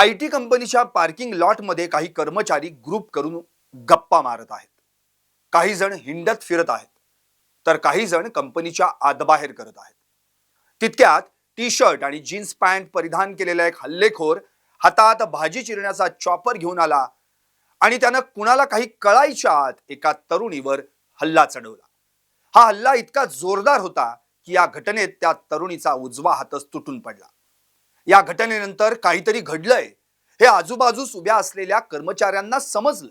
IT कंपनीच्या parking लॉटमध्ये काही कर्मचारी ग्रुप करून गप्पा मारत आहेत. काही जण हिंडत फिरत आहेत, तर काही जण कंपनीच्या आतबाहेर करत आहेत. तितक्यात टी शर्ट आणि जीन्स पॅन्ट परिधान केलेला एक हल्लेखोर हातात भाजी चिरण्याचा चॉपर घेऊन आला आणि त्यानं कुणाला काही कळायच्या आत एका तरुणीवर हल्ला चढवला. हा हल्ला इतका जोरदार होता की या घटनेत त्या तरुणीचा उजवा हातच तुटून पडला. या घटनेनंतर काहीतरी घडलंय हे आजूबाजूस उभ्या असलेल्या कर्मचाऱ्यांना समजलं,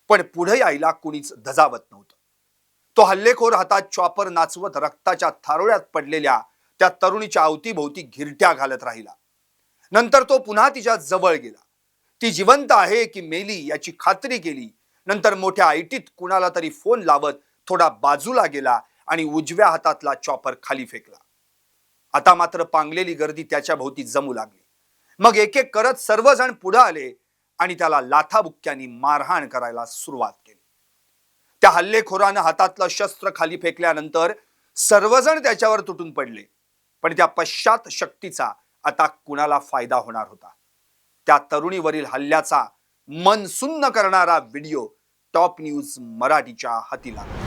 पण पुढे यायला कुणीच धजावत नव्हतं. तो हल्लेखोर हातात चॉपर नाचवत रक्ताच्या थारोळ्यात पडलेल्या त्या तरुणीच्या अवतीभोवती घिरट्या घालत राहिला. नंतर तो पुन्हा तिच्या जवळ गेला. ती जिवंत आहे की मेली याची खात्री केली. नंतर मोठ्या आयटीत कुणाला तरी फोन लावत थोडा बाजूला गेला आणि उजव्या हातातला चॉपर खाली फेकला. आता मात्र पांगलेली गर्दी त्याच्या भोवती जमू लागली. मग एक एक करत सर्वजण पुढे आले आणि त्याला लाथाबुक्क्यांनी मारहाण करायला सुरुवात केली. त्या हल्लेखोरानं हातातलं शस्त्र खाली फेकल्यानंतर सर्वजण त्याच्यावर तुटून पडले. पण त्या पश्चात शक्तीचा आता कुणाला फायदा होणार होता. त्या तरुणीवरील हल्ल्याचा मन सुन्न करणारा व्हिडिओ टॉप न्यूज मराठीच्या हाती लागला.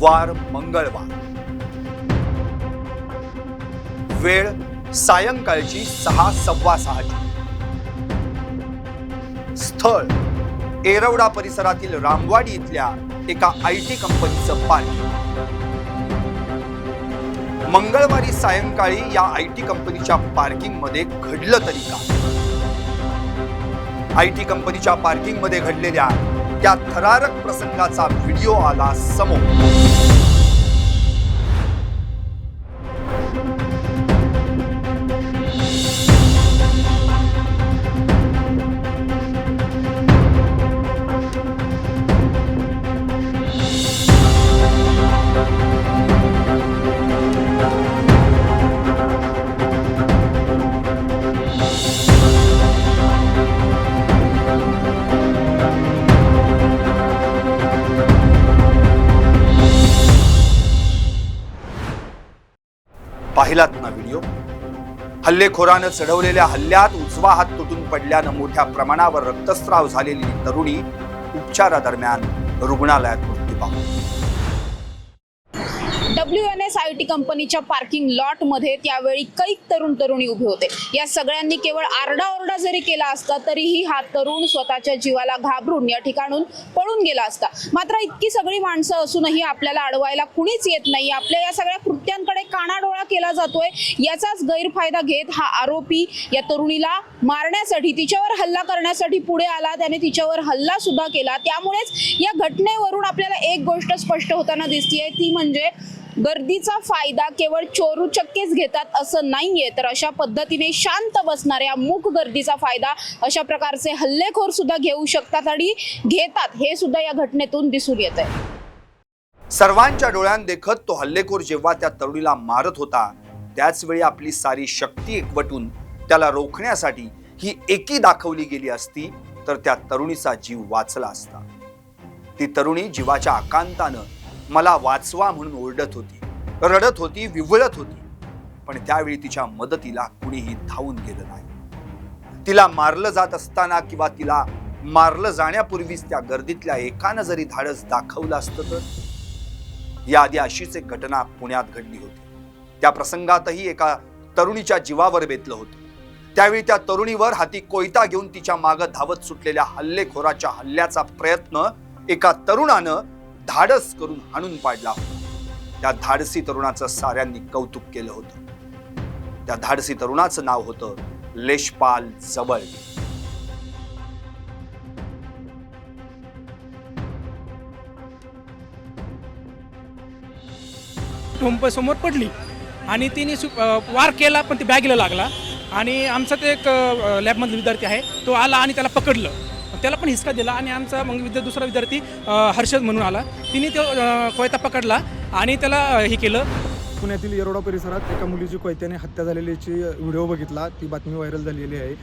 वार मंगळवार, वेळ सायंकाळची 6:15. स्थळ येरवडा परिसरातील रामवाडी इथल्या एका आयटी कंपनीचं पार्किंग. मंगळवारी सायंकाळी या आयटी कंपनीच्या पार्किंग मध्ये घडलं तरी का? आयटी कंपनीच्या पार्किंग मध्ये घडलेल्या त्या थरारक प्रसंगाचा व्हिडिओ आला समोर. पाहिलात ना व्हिडिओ? हल्लेखोरानं चढवलेल्या हल्ल्यात उजवा हात तुटून पडल्यानं मोठ्या प्रमाणावर रक्तस्राव झालेली तरुणी उपचारादरम्यान रुग्णालयात मृत्यू पावली. WNS आयटी कंपनीच्या पार्किंग लॉट मध्ये त्यावेळी कैक तरुणी उभे होते. या सगळ्यांनी केवळ आरडाओरडा जरी केला असता तरीही हा तरुण स्वतःच्या जीवाला घाबरून या ठिकाणून पळून गेला असता. मात्र इतकी सगळी माणसं असूनही आपल्याला अडवायला कुणीच येत नाही. आपल्या या सगळ्या कृत्यांकडे कानाडोळा केला जातोय. याचाच गैरफायदा घेत हा आरोपी या तरुणीला मारण्यासाठी, तिच्यावर हल्ला करण्यासाठी पुढे आला. त्याने तिच्यावर हल्ला सुद्धा केला. त्यामुळेच या घटनेवरून आपल्याला एक गोष्ट स्पष्ट होताना दिसतीये, ती म्हणजे गर्दीचा फायदा केवळ चोरूचक्केच घेतात असं नाहीये, तर अशा पद्धतीने शांत बसणाऱ्या मूक गर्दीचा फायदा अशा प्रकारचे हल्लेखोर सुद्धा घेऊ शकतात आणि घेतात, हे सुद्धा या घटनेतून दिसून येतंय. सर्वांच्या डोळ्यात देखत तो हल्लेखोर जेव्हा त्या तरुणीला मारत होता त्याच वेळी आपली सारी शक्ती एकवटून त्याला रोखण्यासाठी ही एकी दाखवली गेली असती तर त्या तरुणीचा जीव वाचला असता. ती तरुणी जीवाच्या आकांतानं मला वाचवा म्हणून ओरडत होती, रडत होती, विव्हळत होती. पण त्यावेळी तिच्या मदतीला कुणीही धावून गेलं नाही. तिला मारलं जात असताना किंवा तिला मारलं जाण्यापूर्वीच त्या गर्दीतल्या एकानं जरी धाडस दाखवलं असतं तर. याआधी अशीच एक घटना पुण्यात घडली होती. त्या प्रसंगातही एका तरुणीच्या जीवावर बेतलं होतं. त्यावेळी त्या तरुणीवर हाती कोयता घेऊन तिच्या मागे धावत सुटलेल्या हल्लेखोराच्या हल्ल्याचा प्रयत्न एका तरुणानं धाडस करून हाणून पाडला होता. त्या धाडसी तरुणाचं साऱ्यांनी कौतुक केलं होतं. त्या धाडसी तरुणाचं नाव होतं लेशपाल जवळ. समोर पडली आणि तिने वार केला पण ती बॅगला लागला आणि आमचा ते एक लॅबमधला विद्यार्थी आहे, तो आला आणि त्याला पकडलं, त्याला पण हिसका दिला आणि आमचा मग दुसरा विद्यार्थी हर्षद म्हणून आला, तिने तो कोयता पकडला आणि त्याला हे केलं. पुण्यातील येरवडा परिसरात एका मुलीची कोयत्याने हत्या झालेल्याची व्हिडिओ बघितला, ती बातमी व्हायरल झालेली आहे.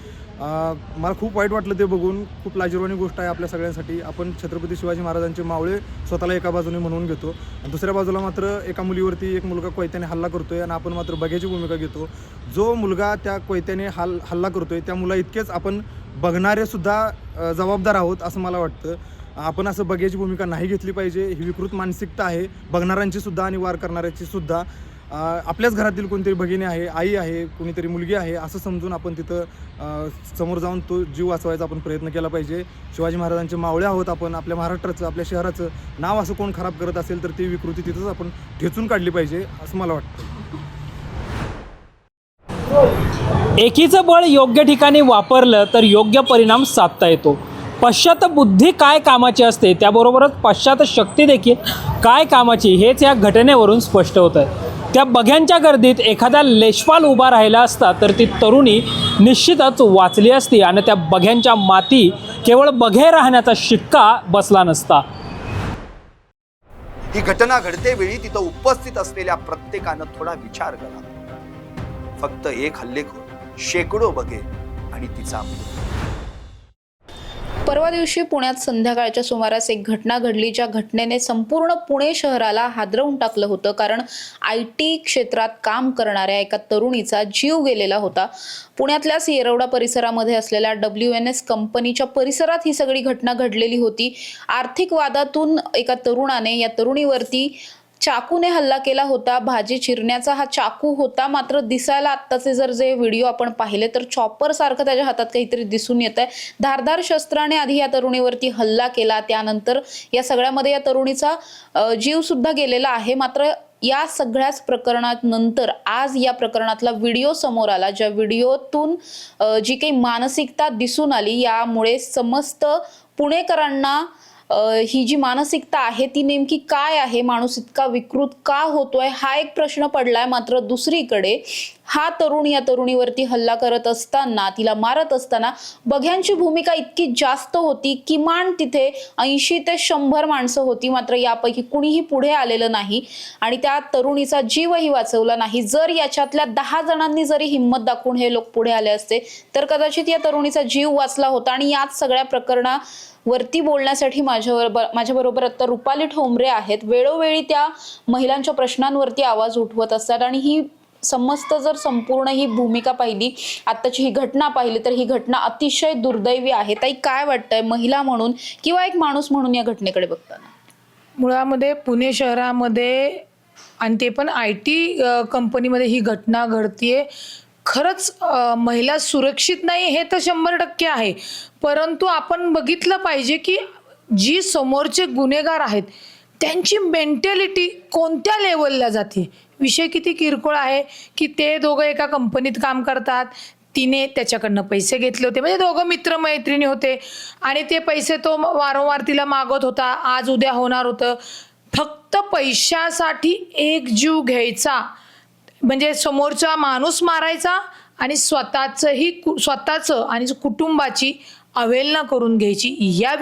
मला खूप वाईट वाटलं ते बघून. खूप लाजिरवाणी गोष्ट आहे आपल्या सगळ्यांसाठी. आपण छत्रपती शिवाजी महाराजांचे मावळे स्वतःला एका बाजूने म्हणून घेतो आणि दुसऱ्या बाजूला मात्र एका मुलीवरती एक मुलगा कोयत्याने हल्ला करतोय आणि आपण मात्र बघ्याची भूमिका घेतो. जो मुलगा त्या कोयत्याने हल्ला करतोय त्या मुला इतकेच आपण बघणारे सुद्धा जबाबदार आहोत असं मला वाटतं. आपण असं बघ्याची भूमिका नाही घेतली पाहिजे. ही विकृत मानसिकता आहे बघणाऱ्यांची सुद्धा आणि वार करणाऱ्याची सुद्धा. आपल्याच घरातील कोणतरी भगिनी आहे, आई आहे, कोणीतरी मुलगी आहे असं समजून आपण तिथं समोर जाऊन तो जीव वाचवायचा आपण प्रयत्न केला पाहिजे. शिवाजी महाराजांचे मावळे आहोत आपण. आपल्या महाराष्ट्राचं, आपल्या शहराचं नाव असं कोण खराब करत असेल तर ती विकृती तिथंच आपण ठेचून काढली पाहिजे असं मला वाटतं. एकीचं बळ योग्य ठिकाणी वापरलं तर योग्य परिणाम साधता येतो. पश्चात बुद्धी काय कामाची असते त्याबरोबरच पश्चात शक्ती देखील काय कामाची हेच या घटनेवरून स्पष्ट होतं आहे. त्या बघ्यांच्या गर्दीत एखादा लेशपाल उभा राहिला असता तर ती तरुणी निश्चितच वाचली असती आणि त्या बघ्यांच्या माती केवळ बघे राहण्याचा शिक्का बसला नसता. ही घटना घडते वेळी तिथं उपस्थित असलेल्या प्रत्येकानं थोडा विचार करा. फक्त एक हल्लेखोर, शेकडो बघे आणि तिचा मृत्यू. परवा दिवशी पुण्यात संध्याकाळच्या सुमारास एक घटना घडली, ज्या घटनेने संपूर्ण पुणे शहराला हादरवून टाकलं होतं. कारण IT क्षेत्रात काम करणाऱ्या एका तरुणीचा जीव गेलेला होता. पुण्यातल्याच येरवडा परिसरामध्ये असलेल्या WNS कंपनीच्या परिसरात ही सगळी घटना घडलेली होती. आर्थिक वादातून एका तरुणाने या तरुणीवरती चाकूने हल्ला केला होता. भाजी चिरण्याचा हा चाकू होता, मात्र दिसायला आत्ताचे जे व्हिडिओ आपण पाहिले तर चॉपर सारखं त्याच्या हातात काहीतरी दिसून येत आहे. धारदार शस्त्राने आधी या तरुणीवरती हल्ला केला, त्यानंतर या सगळ्यामध्ये या तरुणीचा जीव सुद्धा गेलेला आहे. मात्र या सगळ्याच प्रकरणात नंतर आज या प्रकरणातला व्हिडिओ समोर आला, ज्या व्हिडिओतून जी काही मानसिकता दिसून आली, यामुळे समस्त पुणेकरांना ही जी मानसिकता आहे ती नेमकी काय आहे, माणूस इतका विकृत का होतोय हा एक प्रश्न पडलाय. मात्र दुसरीकडे हा तरुण या तरुणीवरती हल्ला करत असताना, तिला मारत असताना बघ्यांची भूमिका इतकी जास्त होती. किमान तिथे 80 ते 100 माणसं होती, मात्र यापैकी कुणीही पुढे आलेलं नाही आणि त्या तरुणीचा जीवही वाचवला नाही. जर याच्यातल्या 10 जणांनी जरी हिंमत दाखवून हे लोक पुढे आले असते तर कदाचित या तरुणीचा जीव वाचला होता. आणि याच सगळ्या प्रकरणावरती बोलण्यासाठी माझ्याबरोबर आता रुपाली ठोंबरे आहेत. वेळोवेळी त्या महिलांच्या प्रश्नांवरती आवाज उठवत असतात आणि ही संपूर्ण ही भूमिका पाहिली, आत्ताची ही घटना पाहिली तर ही घटना अतिशय दुर्दैवी आहे. ताई, काय वाटतंय महिला म्हणून किंवा एक माणूस म्हणून या घटनेकडे बघताना? मुळामध्ये पुणे शहरामध्ये आणि ते पण IT कंपनीमध्ये ही घटना घडतीये. खरंच महिला सुरक्षित नाही हे तर 100% आहे, परंतु आपण बघितलं पाहिजे की जी समोरचे गुन्हेगार आहेत त्यांची मेंटॅलिटी कोणत्या लेवलला जाते. विषय किती किरकोळ आहे की ते दोघं एका कंपनीत काम करतात, तिने त्याच्याकडनं पैसे घेतले होते, म्हणजे दोघं मित्रमैत्रिणी होते आणि ते पैसे तो वारंवार तिला मागत होता, आज उद्या होणार होतं. फक्त पैशासाठी एक जीव घ्यायचा, म्हणजे समोरचा माणूस मारायचा आणि स्वतःचं आणि कुटुंबाची अवहेलना करून घ्यायची. या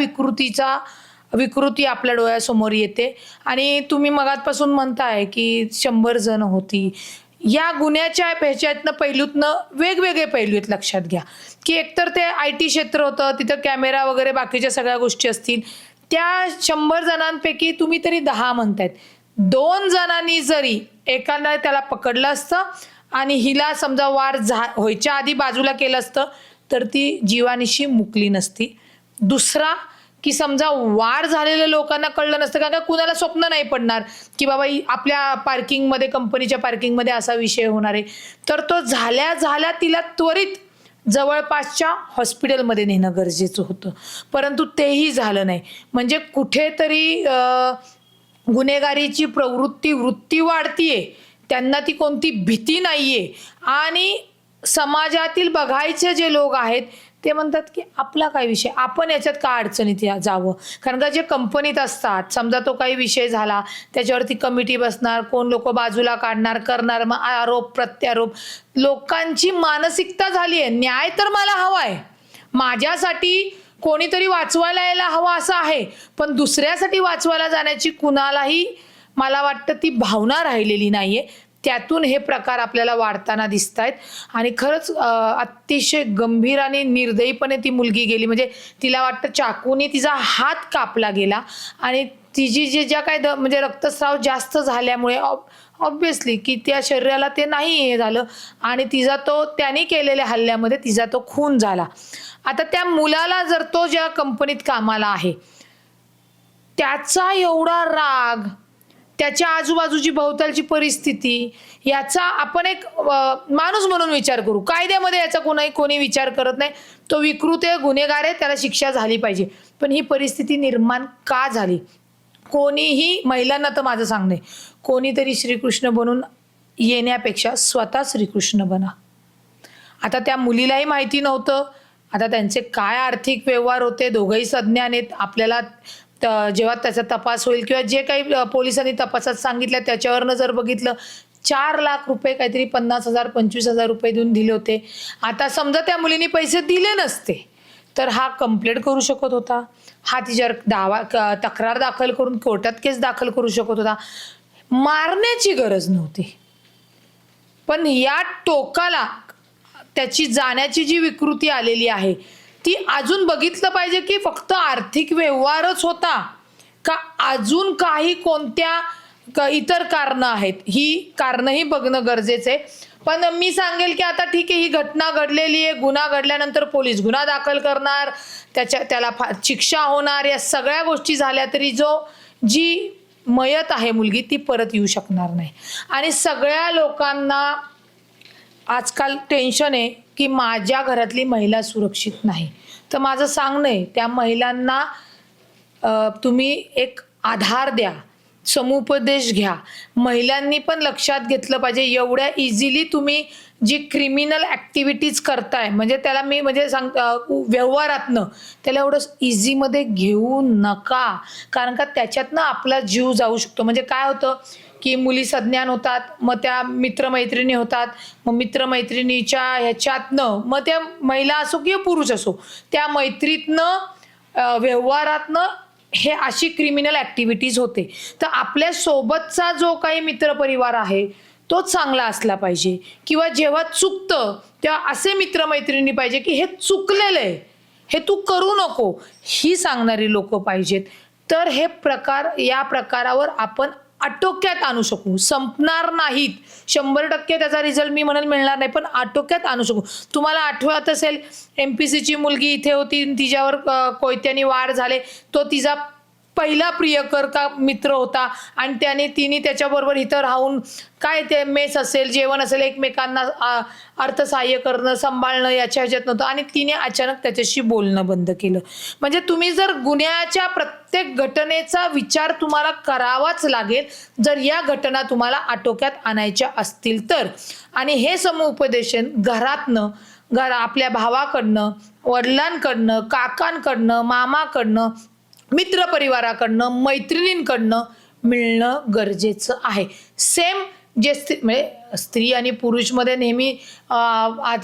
विकृती आपल्या डोळ्यासमोर येते. आणि तुम्ही मगातपासून म्हणताय की 100 जण होती. या गुन्ह्याच्या ह्याच्यातनं पैलूतनं वेगवेगळे पैलू आहेत. लक्षात घ्या की एकतर ते IT क्षेत्र होतं, तिथं कॅमेरा वगैरे बाकीच्या सगळ्या गोष्टी असतील. त्या 100 जणांपैकी तुम्ही तरी 10 म्हणतायत, 2 जणांनी जरी एकाला त्याला पकडलं असतं आणि हिला समजा वार व्हायच्या आधी बाजूला केलं असतं तर ती जीवानिशी मुकली नसती. दुसरा की समजा वार झालेल्या लोकांना कळलं नसतं, कारण का कुणाला स्वप्न नाही पडणार की बाबा आपल्या पार्किंगमध्ये, कंपनीच्या पार्किंगमध्ये असा विषय होणार आहे. तर तो झाल्या तिला त्वरित जवळपासच्या हॉस्पिटलमध्ये नेणं गरजेचं होतं, परंतु तेही झालं नाही. म्हणजे कुठेतरी गुन्हेगारीची वृत्ती वाढतीये, त्यांना ती कोणती भीती नाहीये आणि समाजातील बघायचे जे लोक आहेत ते म्हणतात की आपला काय विषय, आपण याच्यात का अडचणीत जावं. कारण का जे कंपनीत असतात, समजा तो काही विषय झाला त्याच्यावरती कमिटी बसणार, कोण लोक बाजूला काढणार, करणार, मग आरोप प्रत्यारोप. लोकांची मानसिकता झाली आहे, न्याय तर मला हवा आहे, माझ्यासाठी कोणीतरी वाचवायला यायला हवा असं आहे, पण दुसऱ्यासाठी वाचवायला जाण्याची कुणालाही मला वाटतं ती भावना राहिलेली नाहीये. त्यातून हे प्रकार आपल्याला वाढताना दिसत आहेत. आणि खरंच अतिशय गंभीर आणि निर्दयीपणे ती मुलगी गेली. म्हणजे तिला वाटतं चाकूने तिचा हात कापला गेला आणि तिची ज्या काय म्हणजे रक्तस्राव जास्त झाल्यामुळे ऑब्व्हियसली की त्या शरीराला ते नाही हे झालं आणि तिचा तो त्याने केलेल्या हल्ल्यामध्ये तिचा तो खून झाला. आता त्या मुलाला जर तो ज्या कंपनीत कामाला आहे त्याचा एवढा राग, त्याच्या आजूबाजूची भोवतालची परिस्थिती, याचा आपण एक माणूस म्हणून विचार करू. कायद्यामध्ये याचा कोणी विचार करत नाही. तो विकृत आहे, गुन्हेगार आहे, त्याला शिक्षा झाली पाहिजे. पण ही परिस्थिती निर्माण का झाली? कोणीही, महिलांना तर माझं सांगणं आहे, कोणीतरी श्रीकृष्ण बनून येण्यापेक्षा स्वतः श्रीकृष्ण बना. आता त्या मुलीलाही माहिती नव्हतं. आता त्यांचे काय आर्थिक व्यवहार होते, दोघंही सज्ञान आहेत. आपल्याला जेव्हा त्याचा तपास होईल किंवा जे काही पोलिसांनी तपासात सांगितलं त्याच्यावरनं जर बघितलं, 4 लाख रुपये, काहीतरी 50,000 25,000 रुपये देऊन दिले होते. आता समजा त्या मुलीने पैसे दिले नसते तर हा कंप्लेंट करू शकत होता, हा तिच्यावर तक्रार दाखल करून कोर्टात केस दाखल करू शकत होता. मारण्याची गरज नव्हती. पण या टोकाला त्याची जाण्याची जी विकृती आलेली आहे ती अजून बघितलं पाहिजे की फक्त आर्थिक व्यवहारच होता का अजून काही कोणत्या इतर कारणं आहेत. ही कारणंही बघणं गरजेचं आहे. पण मी सांगेल की आता ठीक आहे, ही घटना घडलेली आहे, गुन्हा घडल्यानंतर पोलीस गुन्हा दाखल करणार, त्याला शिक्षा होणार, या सगळ्या गोष्टी झाल्या तरी जी मयत आहे मुलगी ती परत येऊ शकणार नाही. आणि सगळ्या लोकांना आजकाल टेन्शन आहे की माझ्या घरातली महिला सुरक्षित नाही. तर माझं सांगणं आहे त्या महिलांना तुम्ही एक आधार द्या, समुपदेश घ्या. महिलांनी पण लक्षात घेतलं पाहिजे, एवढ्या इझिली तुम्ही जी क्रिमिनल ॲक्टिव्हिटीज करताय, म्हणजे त्याला मी म्हणजे व्यवहारातनं त्याला एवढं इझीमध्ये घेऊ नका. कारण का त्याच्यातनं आपला जीव जाऊ शकतो. म्हणजे काय होतं की मुली सज्ञान होतात, मग त्या मित्रमैत्रिणी होतात, मग मित्रमैत्रिणीच्या ह्याच्यातनं मग त्या महिला असो किंवा पुरुष असो त्या मैत्रीतनं व्यवहारातनं हे अशी क्रिमिनल ॲक्टिव्हिटीज होते. तर आपल्या सोबतचा जो काही मित्रपरिवार आहे तो चांगला असला पाहिजे. किंवा जेव्हा चुकतं तेव्हा असे मित्रमैत्रिणी पाहिजे की हे चुकलेलं आहे, हे तू करू नको, ही सांगणारी लोक पाहिजेत. तर हे प्रकार, या प्रकारावर आपण आटोक्यात आणू शकू. संपणार नाहीत, 100% त्याचा रिझल्ट मी म्हणेल मिळणार नाही, पण आटोक्यात आणू शकू. तुम्हाला आठवत असेल MPCची मुलगी इथे होती, तिच्यावर कोयत्याने वार झाले. तो तिचा पहिला प्रियकर का मित्र होता आणि तिने त्याच्याबरोबर इथं राहून काय ते मेस असेल, जेवण असेल, एकमेकांना अर्थसहाय्य करणं, सांभाळणं याच्या ह्याच्यात नव्हतं आणि तिने अचानक त्याच्याशी बोलणं बंद केलं. म्हणजे तुम्ही जर गुन्ह्याच्या प्रत्येक घटनेचा विचार तुम्हाला करावाच लागेल जर या घटना तुम्हाला आटोक्यात आणायच्या असतील तर. आणि हे समुपदेशन घरातनं, आपल्या भावाकडनं, वडिलांकडनं, काकांकडनं, मामाकडनं, मित्रपरिवाराकडनं, मैत्रिणींकडनं मिळणं गरजेचं आहे. सेम जे म्हणजे स्त्री आणि पुरुषमध्ये नेहमी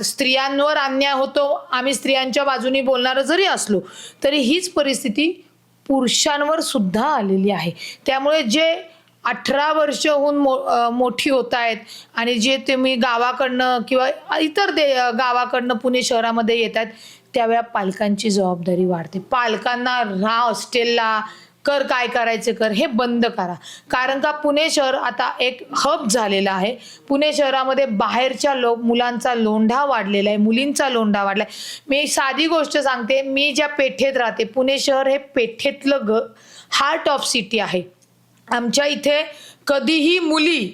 स्त्रियांवर अन्याय होतो, आम्ही स्त्रियांच्या बाजूने बोलणारं जरी असलो तरी हीच परिस्थिती पुरुषांवर सुद्धा आलेली आहे. त्यामुळे जे 18 वर्षहून मोठी होत आहेत आणि जे तुम्ही गावाकडनं किंवा इतर गावाकडनं पुणे शहरामध्ये येत आहेत त्यावेळा पालकांची जबाबदारी वाढते. पालकांना राहा हॉस्टेलला, कर काय करायचं कर, हे बंद करा. कारण का पुणे शहर आता एक हब झालेलं आहे. पुणे शहरामध्ये बाहेरच्या मुलांचा लोंढा वाढलेला आहे, मुलींचा लोंढा वाढलाय. मी साधी गोष्ट सांगते, मी ज्या पेठेत राहते, पुणे शहर हे पेठेतलं हार्ट ऑफ सिटी आहे. आमच्या इथे कधीही मुली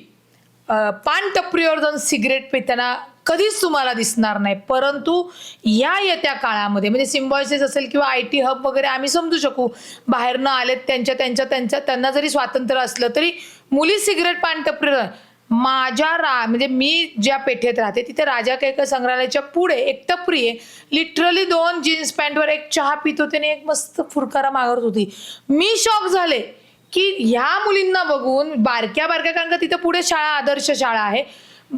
पान टपरीवर जाऊन सिगरेट पिताना कधीच तुम्हाला दिसणार नाही. परंतु या येत्या काळामध्ये म्हणजे सिम्बॉयसिस असेल किंवा IT हब वगैरे आम्ही समजू शकू, बाहेरनं आलेत त्यांच्या त्यांना जरी स्वातंत्र्य असलं तरी मुली सिगरेट पान टपरीवर म्हणजे मी ज्या पेठेत राहते तिथे राजा केळकर संग्रहालयाच्या पुढे एक टपरी आहे, लिटरली 2 जीन्स पॅन्टवर एक चहा पित होते आणि एक मस्त फुरकारा मागत होती. मी शॉक झाले की ह्या मुलींना बघून, बारक्या कारण का तिथं पुढे शाळा, आदर्श शाळा आहे,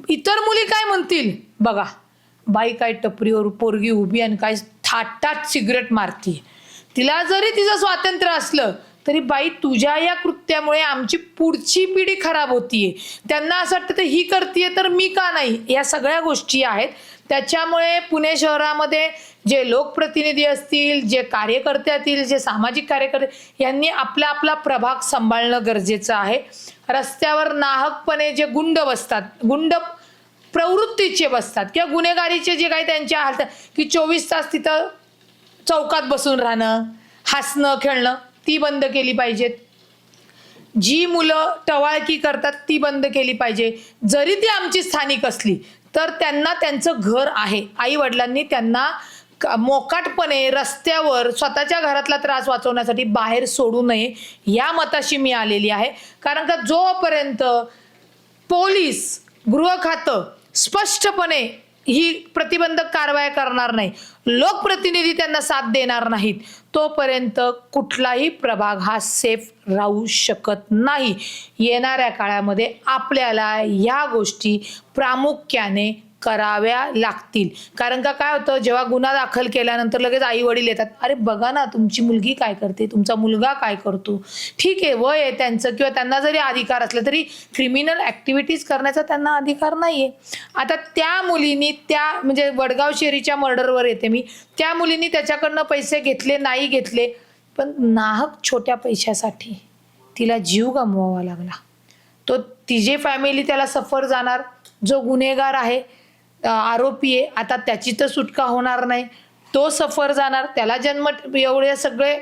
इतर मुली काय म्हणतील, बघा बाई काय टपरीवर पोरगी उभी आणि काय थाटात सिगरेट मारती. तिला जरी तिचं स्वातंत्र्य असलं तरी बाई तुझ्या या कृत्यामुळे आमची पुढची पिढी खराब होतीये. त्यांना असं वाटतं ही करतीये तर मी का नाही, या सगळ्या गोष्टी आहेत. त्याच्यामुळे पुणे शहरामध्ये जे लोकप्रतिनिधी असतील, जे कार्यकर्ते असतील, जे सामाजिक कार्यकर्ते, यांनी आपला आपला प्रभाग सांभाळणं गरजेचं आहे. रस्त्यावर नाहकपणे जे गुंड बसतात, गुंड प्रवृत्तीचे बसतात किंवा गुन्हेगारीचे जे काही त्यांचे हालत की 24 तास तिथं चौकात बसून राहणं, हसणं, खेळणं, ती बंद केली पाहिजेत. जी मुलं टवाळकी करतात ती बंद केली पाहिजे. जरी ती आमची स्थानिक असली तर त्यांना त्यांचं घर आहे, आई वडिलांनी त्यांना मोकाटपणे रस्त्यावर स्वतःच्या घरातला त्रास वाचवण्यासाठी बाहेर सोडू नये, या मताशी मी आलेली आहे. कारण का जोपर्यंत पोलीस, गृह खातं स्पष्टपणे ही प्रतिबंधक कारवाई करणार नाही, लोकप्रतिनिधी त्यांना साथ देणार नाहीत, तोपर्यंत कुठलाही प्रभाग हा सेफ राहू शकत नाही. येणाऱ्या काळामध्ये आपल्याला या गोष्टी प्रामुख्याने कराव्या लागतील. कारण का काय होतं, जेव्हा गुन्हा दाखल केल्यानंतर लगेच आई वडील येतात, अरे बघा ना तुमची मुलगी काय करते, तुमचा मुलगा काय करतो. ठीक आहे, वय आहे त्यांचं, किंवा त्यांना जरी अधिकार असले तरी क्रिमिनल ऍक्टिव्हिटीज करण्याचा त्यांना अधिकार नाहीये. आता त्या मुलींनी, त्या म्हणजे वडगाव शेरीच्या मर्डरवर येते मी, त्या मुलींनी त्याच्याकडनं पैसे घेतले नाही घेतले, पण नाहक छोट्या पैशासाठी तिला जीव गमवावा लागला. तो तिची फॅमिली त्याला सफर जाणार, जो गुन्हेगार आहे, आरोपी आहे, आता त्याची तर सुटका होणार नाही, तो सफर जाणार, त्याला एवढे सगळे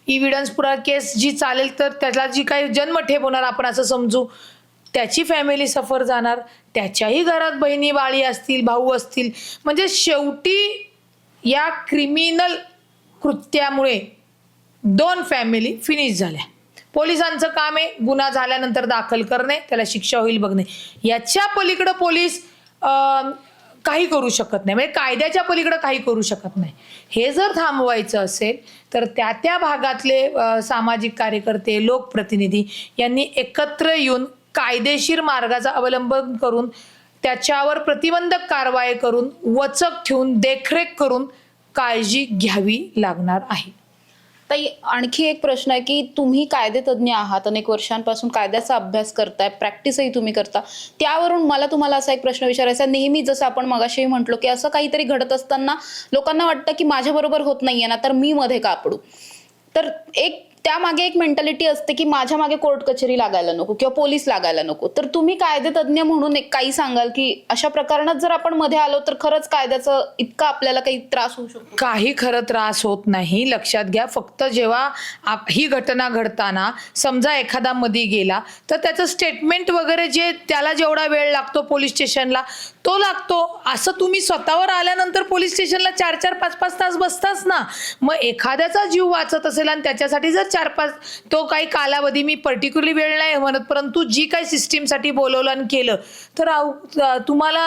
इव्हिडन्स पुरा केस जी चालेल तर त्याला जी काही जन्मठेप होणार आपण असं समजू, त्याची फॅमिली सफर जाणार, त्याच्याही घरात बहिणी बाळी असतील, भाऊ असतील. म्हणजे शेवटी या क्रिमिनल कृत्यामुळे 2 फॅमिली फिनिश झाल्या. पोलिसांचं काम आहे गुन्हा झाल्यानंतर दाखल करणे, त्याला शिक्षा होईल बघणे, याच्या पलीकडे पोलीस काही करू शकत नाही, म्हणजे कायद्याच्या पलीकडे काही करू शकत नाही. हे जर थांबवायचं असेल तर त्या भागातले सामाजिक कार्यकर्ते, लोकप्रतिनिधी यांनी एकत्र येऊन कायदेशीर मार्गाचा अवलंब करून त्याच्यावर प्रतिबंधक कारवाई करून, वचक ठेवून, देखरेख करून काळजी घ्यावी लागणार आहे. ताई, आणखी एक प्रश्न आहे की तुम्ही कायदेतज्ञ आहात, अनेक वर्षांपासून कायद्याचा अभ्यास करताय, प्रॅक्टिसही तुम्ही करता, त्यावरून मला तुम्हाला असा एक प्रश्न विचारायचा आहे. नेहमी जसं आपण मगाशीही म्हटलो की असं काहीतरी घडत असताना लोकांना वाटतं की माझ्या बरोबर होत नाहीये ना, तर मी मध्ये का पडू. तर त्यामागे एक मेंटॅलिटी असते की माझ्या मागे कोर्ट कचेरी लागायला नको किंवा पोलीस लागायला नको. तर तुम्ही कायदेतज्ञ म्हणून एक काही सांगाल की अशा प्रकरणात जर आपण मध्ये आलो तर खरंच कायद्याचं इतका आपल्याला काही त्रास होऊ शकतो? काही खरं त्रास होत नाही, लक्षात घ्या. फक्त जेव्हा ही घटना घडताना समजा एखादा मध्ये गेला तर त्याचं स्टेटमेंट वगैरे जे त्याला जेवढा वेळ लागतो पोलीस स्टेशनला तो लागतो. असं तुम्ही स्वतःवर आल्यानंतर पोलीस स्टेशनला 4-4, 5-5 तास बसताच ना. मग एखाद्याचा जीव वाचत असेल आणि त्याच्यासाठी जर 4-5 तो काही कालावधी, मी पर्टिक्युलरली वेळ नाही म्हणत, परंतु जी काही सिस्टीमसाठी बोलवलं आणि केलं तर तुम्हाला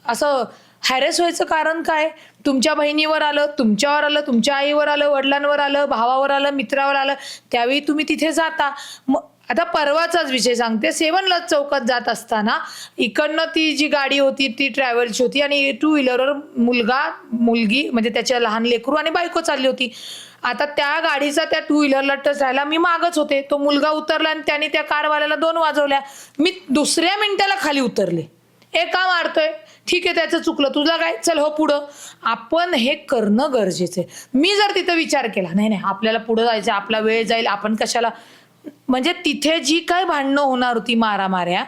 असं हॅरेस व्हायचं कारण काय? तुमच्या बहिणीवर आलं, तुमच्यावर आलं, तुमच्या आईवर आलं, वडिलांवर आलं, भावावर आलं, मित्रावर आलं, त्यावेळी तुम्ही तिथे जाता. मग आता परवाचाच विषय सांगते, 7 लज चौकात जात असताना इकडनं ती जी गाडी होती ती ट्रॅव्हल्सची होती आणि 2 व्हीलरवर मुलगी म्हणजे त्याच्या लहान लेकरू आणि बायको चालली होती. आता त्या गाडीचा त्या 2 व्हीलरला टच राहिला, मी मागच होते, तो मुलगा उतरला आणि त्याने त्या कारवाल्याला 2 वाजवल्या. मी दुसऱ्या मिनिटाला खाली उतरले, का मारतोय, ठीक आहे त्याचं चुकलं, तुझा काय, चल हो पुढं. आपण हे करणं गरजेचं आहे. मी जर तिथं विचार केला नाही आपल्याला पुढं जायचं, आपला वेळ जाईल, आपण कशाला, म्हणजे तिथे जी काय भांडणं होणार होती, मारामाऱ्या,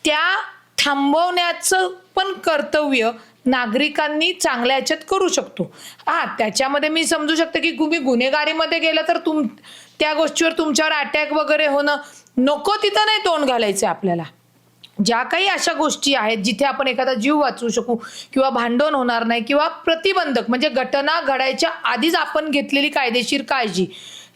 त्या थांबवण्याचं पण कर्तव्य नागरिकांनी चांगल्या ह्याच्यात करू शकतो. त्याच्यामध्ये मी समजू शकते की तुम्ही गुन्हेगारीमध्ये गेलं तर त्या गोष्टीवर तुमच्यावर अटॅक वगैरे होणं नको, तिथं नाही तोंड घालायचं आपल्याला. ज्या काही अशा गोष्टी आहेत जिथे आपण एखादा जीव वाचवू शकू किंवा भांडण होणार नाही किंवा प्रतिबंधक म्हणजे घटना घडायच्या आधीच आपण घेतलेली कायदेशीर काळजी,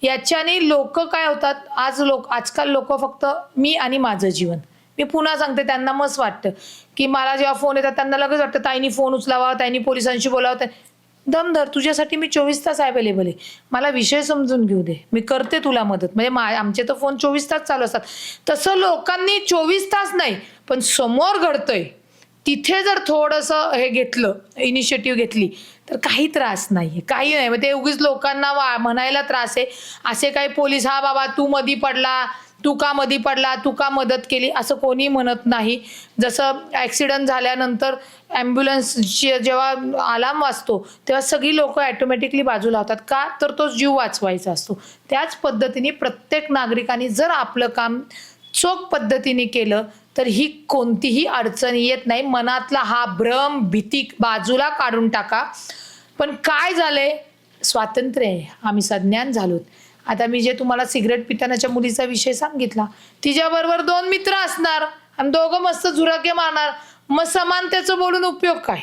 याच्याने लोक काय होतात, आजकाल लोक फक्त मी आणि माझं जीवन मी पुन्हा सांगते, त्यांना मस्त वाटतं की मला जेव्हा फोन येतात त्यांना लगेच वाटतं ताईनी फोन उचलावा, ताईनी पोलिसांशी बोलावं. दमधर, तुझ्यासाठी मी 24 तास अवेलेबल आहे, मला विषय समजून घेऊ दे, मी करते तुला मदत. म्हणजे आमचे तर फोन 24 तास चालू असतात. तसं लोकांनी 24 तास नाही, पण समोर घडतंय तिथे जर थोडंसं हे घेतलं, इनिशिएटिव्ह घेतली तर काही त्रास नाही, काही नाही. मग ते उगीच लोकांना म्हणायला त्रास आहे. असे काही पोलीस, हा बाबा तू मधी पडला, तू का मधी पडला, तू का मदत केली, असं कोणी म्हणत नाही. जसं ॲक्सिडेंट झाल्यानंतर ॲम्ब्युलन्सची जेव्हा अलार्म वाजतो तेव्हा सगळी लोक ॲटोमॅटिकली बाजूला होतात. का तर तो जीव वाचवायचा असतो. त्याच पद्धतीने प्रत्येक नागरिकाने जर आपलं काम चोख पद्धतीने केलं तर ही कोणतीही अडचण येत नाही. मनातला हा भ्रम, भीती बाजूला काढून टाका. पण काय झालंय, स्वातंत्र्य आहे, आम्ही सज्ञान झालोत. आता मी जे तुम्हाला सिगरेट पितानाच्या मुलीचा विषय सांगितला, तिच्याबरोबर 2 मित्र असणार आणि दोघं मस्त झुरके मारणार, मग समानतेचं बोलून उपयोग काय?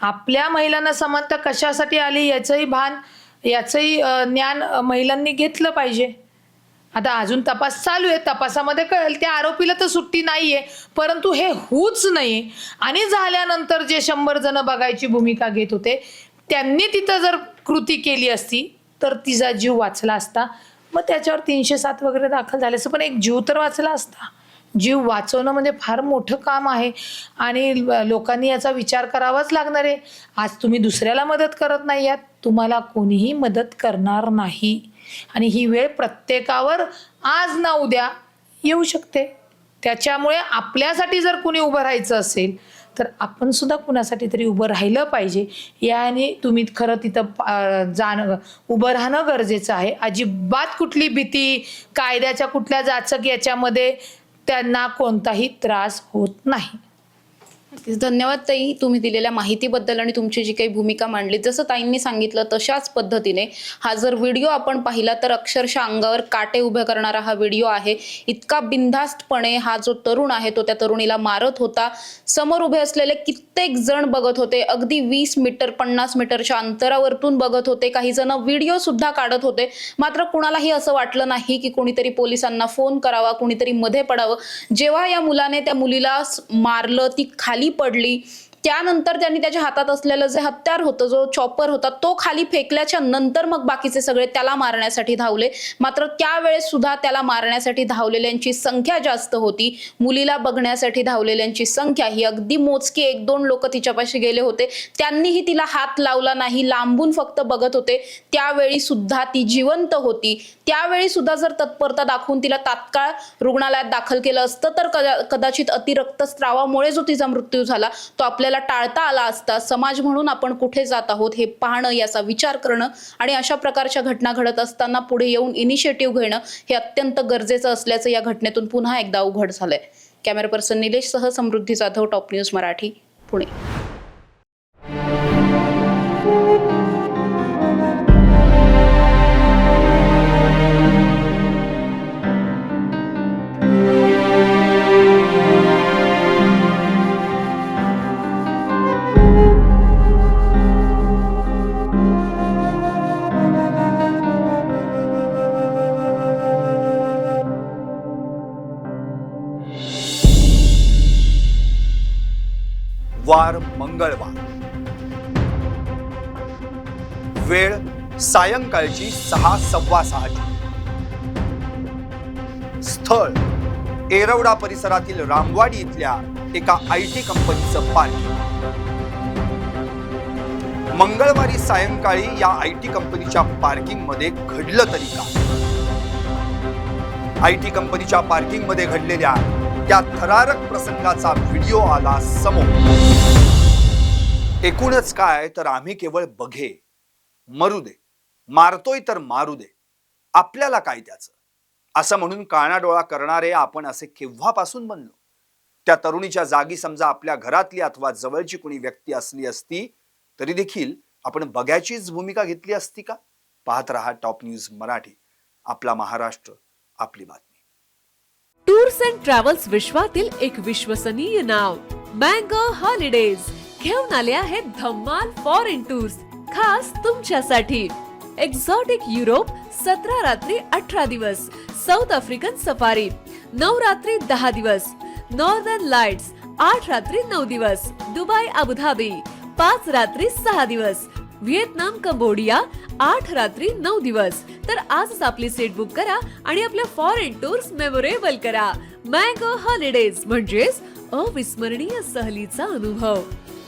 आपल्या महिलांना समानता कशासाठी आली याचंही भान, याचंही ज्ञान महिलांनी घेतलं पाहिजे. आता अजून तपास चालू आहे, तपासामध्ये कळेल. त्या आरोपीला तर सुट्टी नाहीये, परंतु हे होऊच नये. आणि झाल्यानंतर जे 100 जण बघायची भूमिका घेत होते त्यांनी तिथं जर कृती केली असती तर तिचा जीव वाचला असता. मग त्याच्यावर 307 वगैरे दाखल झाले असं, पण एक जीव तर वाचला असता. जीव वाचवणं म्हणजे फार मोठं काम आहे आणि लोकांनी याचा विचार करावाच लागणार आहे. आज तुम्ही दुसऱ्याला मदत करत नाही आहात, तुम्हाला कोणीही मदत करणार नाही. आणि ही वेळ प्रत्येकावर आज ना उद्या येऊ शकते. त्याच्यामुळे आपल्यासाठी जर कुणी उभं राहायचं असेल तर आपण सुद्धा कुणासाठी तरी उभं राहिलं पाहिजे. याने तुम्ही खरं तिथं उभं राहणं गरजेचं आहे. अजिबात कुठली भीती, कायद्याच्या कुठल्या जाचक याच्यामध्ये त्यांना कोणताही त्रास होत नाही. धन्यवाद ताई, तुम्ही दिलेल्या माहितीबद्दल आणि तुमची जी काही भूमिका मांडली. जसं ताईंनी सांगितलं तशाच पद्धतीने हा जर व्हिडिओ आपण पाहिला तर अक्षरशः अंगावर काटे उभे करणारा हा व्हिडिओ आहे. इतका बिनधास्तपणे हा जो तरुण आहे तो त्या तरुणीला मारत होता. समोर उभे असलेले कित्येक जण बघत होते, अगदी 20 मीटर 50 मीटरच्या अंतरावरतून बघत होते. काही जण व्हिडिओ सुद्धा काढत होते. मात्र कुणालाही असं वाटलं नाही की कोणीतरी पोलिसांना फोन करावा, कोणीतरी मध्ये पडावं. जेव्हा या मुलाने त्या मुलीला मारलं, ती खाली पडली, त्यानंतर त्यांनी त्याच्या हातात असलेलं जे हत्यार होतं, जो चॉपर होता, तो खाली फेकल्याच्या नंतर मग बाकीचे सगळे त्याला मारण्यासाठी धावले. मात्र त्यावेळेस सुद्धा त्याला मारण्यासाठी धावलेल्यांची संख्या जास्त होती. मुलीला बघण्यासाठी धावलेल्यांची संख्या ही अगदी मोजकी 1-2 लोक तिच्यापाशी गेले होते. त्यांनीही तिला हात लावला नाही, लांबून फक्त बघत होते. त्यावेळी सुद्धा ती जिवंत होती. त्यावेळी सुद्धा जर तत्परता दाखवून तिला तात्काळ रुग्णालयात दाखल केलं असतं तर कदाचित अतिरक्तस्रावामुळे जो तिचा मृत्यू झाला तो आपल्याला टाळता आला असता. समाज म्हणून आपण कुठे जात आहोत हे पाहणं, याचा विचार करणं आणि अशा प्रकारच्या घटना घडत असताना पुढे येऊन इनिशिएटिव्ह घेणं हे अत्यंत गरजेचं असल्याचं या घटनेतून पुन्हा एकदा उघड झालंय. कॅमेरा पर्सन निलेश सह समृद्धी जाधव, टॉप न्यूज मराठी, पुणे. वार मंगळवार, वेळ सायंकाळची 6:15. स्थळ येरवडा परिसरातील रामवाडी इथल्या एका IT कंपनीचं पार्किंग. मंगळवारी सायंकाळी या IT कंपनीच्या पार्किंग मध्ये घडलं तरी काय? IT कंपनीच्या पार्किंग मध्ये घडलेल्या त्या थरारक प्रसंगाचा व्हिडिओ आला समोर. एकूणच काय तर आम्ही केवळ बघे, मरू दे, मारतोय तर मारू दे, आपल्याला काय त्याचं, असं म्हणून कानाडोळा करणारे आपण असे केव्हापासून बनलो? त्या तरुणीच्या जागी समजा आपल्या घरातली अथवा जवळची कोणी व्यक्ती असली असती तरी देखील आपण बघ्याचीच भूमिका घेतली असती का? पाहत रहा टॉप न्यूज मराठी. आपला महाराष्ट्र, आपली बातमी. टूर्स अँड ट्रॅव्हल्स विश्वातील एक विश्वसनीय नाव मँगो हॉलिडेज घेऊन आले आहेत धम्माल फॉरेन टूर्स खास तुमच्यासाठी. एक्झॉटिक युरोप 17 रात्री 18 दिवस, साऊथ आफ्रिकन सफारी, 9 रात्री 10 दिवस. नॉर्दर्न लाईट्स 8 रात्री 9 दिवस. दुबई अबुधाबी 5 रात्री 6 दिवस. व्हिएतनाम कंबोडिया 8 रात्री 9 दिवस. तर आजच आपली सीट बुक करा आणि आपल्या फॉरेन टूर्स मेमोरेबल करा. मँगो हॉलिडेज म्हणजेच अविस्मरणीय सहलीचा अनुभव.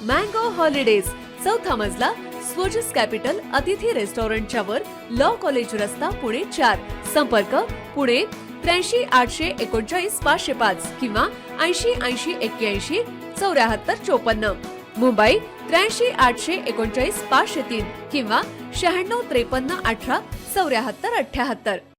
मँगो हॉलिडेज, 4था मजला, स्वोजिस कॅपिटल अतिथी रेस्टॉरंटच्या वर, लॉ कॉलेज रस्ता, पुणे 4. संपर्क पुणे 83 839 505 किंवा 80 80 81 74 54. मुंबई 83 839 503 किंवा 96 53 18 74 78.